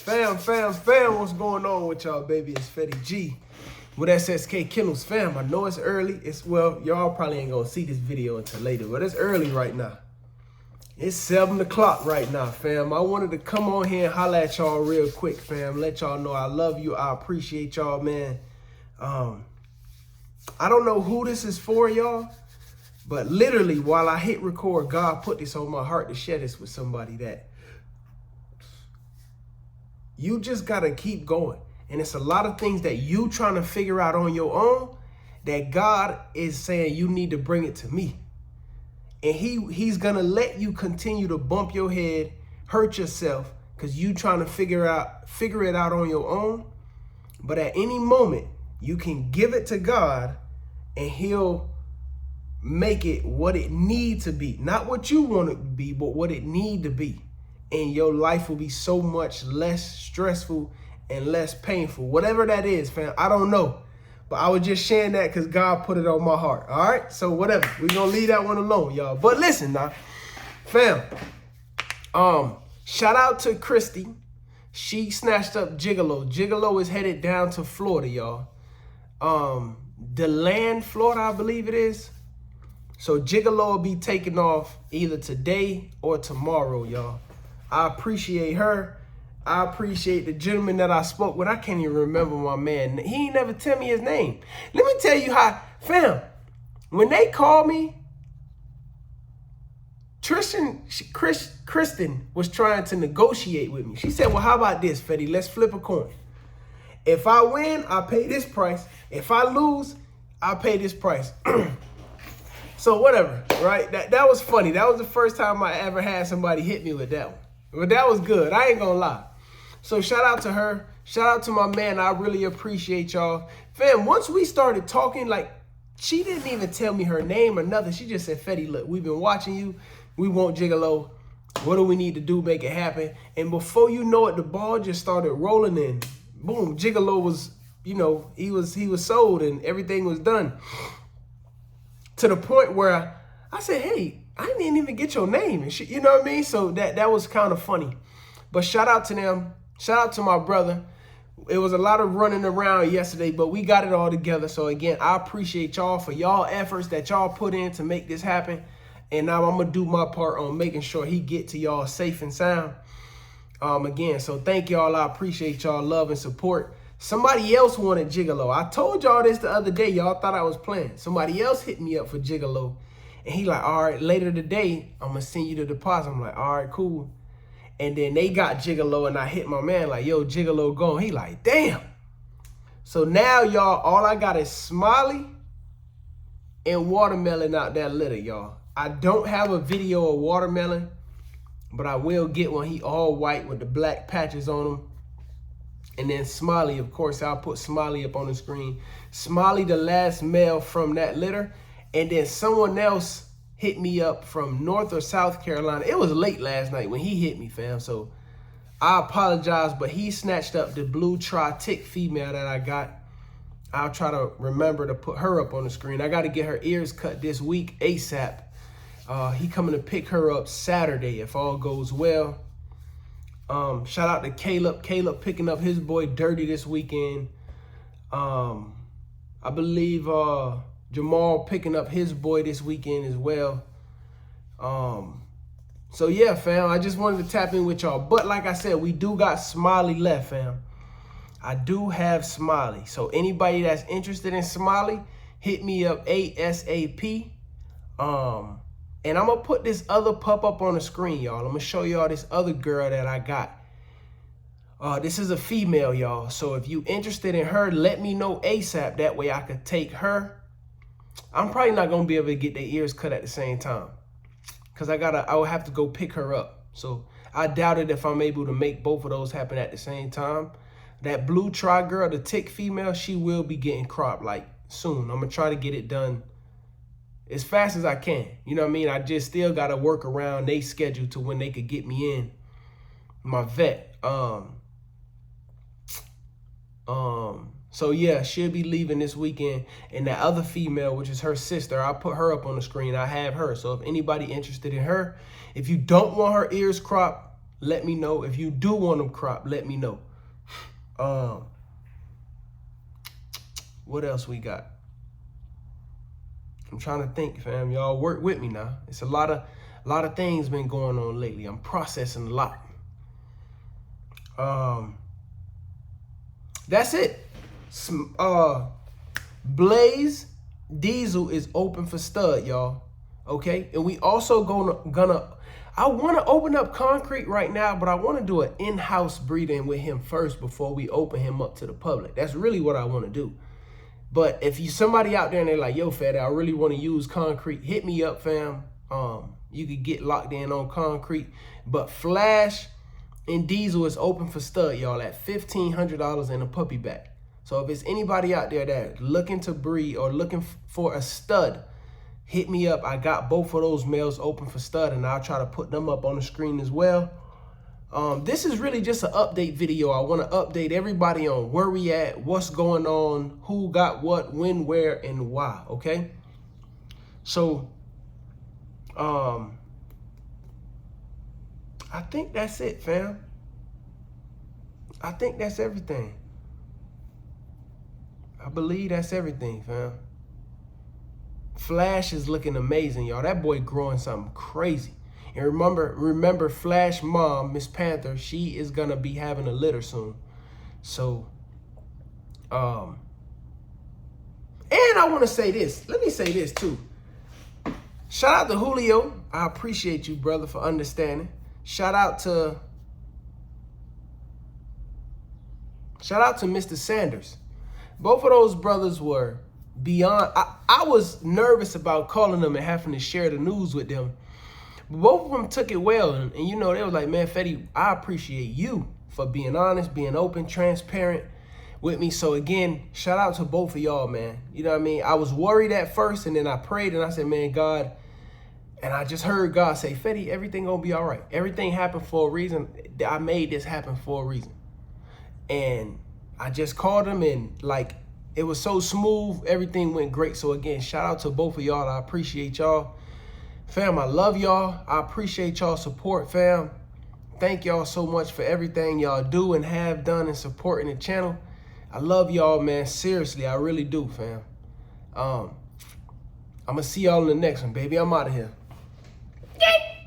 Fam, what's going on with y'all, baby? It's Fetty G with SSK Kennels. Fam, I know it's early. Well, y'all probably ain't gonna see this video until later, but it's early right now. It's 7 o'clock right now, fam. I wanted to come on here and holler at y'all real quick, fam. Let y'all know I love you. I appreciate y'all, man. I don't know who this is for, y'all, but literally while I hit record, God put this on my heart to share this with somebody that you just got to keep going. And it's a lot of things that you trying to figure out on your own that God is saying you need to bring it to me. And he's going to let you continue to bump your head, hurt yourself, because you trying to figure it out on your own. But at any moment, you can give it to God and he'll make it what it need to be. Not what you want it to be, but what it need to be. And your life will be so much less stressful and less painful. Whatever that is, fam, I don't know. But I was just sharing that because God put it on my heart. All right? So whatever. We're going to leave that one alone, y'all. But listen now, fam. Shout out to Christy. She snatched up Gigolo. Gigolo is headed down to Florida, y'all. Deland, Florida, I believe it is. So Gigolo will be taking off either today or tomorrow, y'all. I appreciate her. I appreciate the gentleman that I spoke with. I can't even remember my man. He ain't never tell me his name. Let me tell you how, fam, when they called me, Kristen was trying to negotiate with me. She said, well, how about this, Fetty? Let's flip a coin. If I win, I pay this price. If I lose, I pay this price. So whatever, right? That was funny. That was the first time I ever had somebody hit me with that one. But that was good. I ain't gonna lie. So shout out to her. Shout out to my man. I really appreciate y'all. Fam, once we started talking, like, she didn't even tell me her name or nothing. She just said, Fetty, look, we've been watching you. We want Gigolo. What do we need to do? Make it happen. And before you know it, the ball just started rolling in. Boom. Gigolo was, you know, he was sold and everything was done. To the point where I said, hey, I didn't even get your name and shit. You know what I mean? So that was kind of funny. But shout out to them. Shout out to my brother. It was a lot of running around yesterday, but we got it all together. So again, I appreciate y'all for y'all efforts that y'all put in to make this happen. And now I'm going to do my part on making sure he get to y'all safe and sound. Again, so thank y'all. I appreciate y'all love and support. Somebody else wanted Gigolo. I told y'all this the other day. Y'all thought I was playing. Somebody else hit me up for Gigolo. And he like, all right, later today, I'm going to send you the deposit. I'm like, all right, cool. And then they got Gigolo, and I hit my man like, yo, Gigolo gone. He like, damn. So now, y'all, all I got is Smiley and Watermelon out that litter, y'all. I don't have a video of Watermelon, but I will get one. He all white with the black patches on him. And then Smiley, of course, I'll put Smiley up on the screen. Smiley, the last male from that litter. And then someone else hit me up from North or South Carolina. It was late last night when he hit me, fam. So I apologize, but he snatched up the blue tri-tick female that I got. I'll try to remember to put her up on the screen. I got to get her ears cut this week ASAP. He coming to pick her up Saturday if all goes well. Shout out to Caleb. Caleb picking up his boy Dirty this weekend. I believe Jamal picking up his boy this weekend as well. So yeah, fam, I just wanted to tap in with y'all. But like I said, we do got Smiley left, fam. I do have Smiley. So anybody that's interested in Smiley, hit me up ASAP. And I'm going to put this other pup up on the screen, y'all. I'm going to show y'all this other girl that I got. This is a female, y'all. So if you interested in her, let me know ASAP. That way I could take her. I'm probably not going to be able to get their ears cut at the same time. Because I will have to go pick her up. So I doubt it if I'm able to make both of those happen at the same time. That blue tri girl, the tick female, she will be getting cropped like soon. I'm going to try to get it done as fast as I can. You know what I mean? I just still got to work around their schedule to when they could get me in. My vet. So yeah, she'll be leaving this weekend. And that other female, which is her sister, I'll put her up on the screen. I have her. So if anybody interested in her, if you don't want her ears cropped, let me know. If you do want them cropped, let me know. What else we got? I'm trying to think, fam. Y'all work with me now. It's a lot of things been going on lately. I'm processing a lot. That's it. Blaze Diesel is open for stud, y'all. Okay, and we also gonna. I want to open up Concrete right now, but I want to do an in-house breeding with him first before we open him up to the public. That's really what I want to do. But if you somebody out there and they're like, yo, Fatty, I really want to use Concrete, hit me up, fam. You could get locked in on Concrete. But Flash and Diesel is open for stud, y'all, at $1,500 in a puppy bag. So if it's anybody out there that looking to breed or looking for a stud, hit me up. I got both of those males open for stud, and I'll try to put them up on the screen as well. This is really just an update video. I want to update everybody on where we at, what's going on, who got what, when, where, and why, okay? So, I think that's it, fam. I think that's everything. I believe that's everything, fam. Flash is looking amazing, y'all. That boy growing something crazy. And remember Flash mom, Miss Panther, she is gonna be having a litter soon. So, and I wanna say this. Let me say this too. Shout out to Julio. I appreciate you, brother, for understanding. Shout out to Mr. Sanders. Both of those brothers were beyond. I was nervous about calling them and having to share the news with them. Both of them took it well, and you know, they was like, man, Fetty, I appreciate you for being honest, being open, transparent with me. So again, shout out to both of y'all, man. You know what I mean? I was worried at first, and then I prayed, and I said, man, God, and I just heard God say, Fetty, everything gonna be all right. Everything happened for a reason. I made this happen for a reason. And I just called him, and like, it was so smooth. Everything went great. So again, shout out to both of y'all. I appreciate y'all. Fam, I love y'all. I appreciate y'all support, fam. Thank y'all so much for everything y'all do and have done and supporting the channel. I love y'all, man. Seriously, I really do, fam. I'm going to see y'all in the next one, baby. I'm out of here.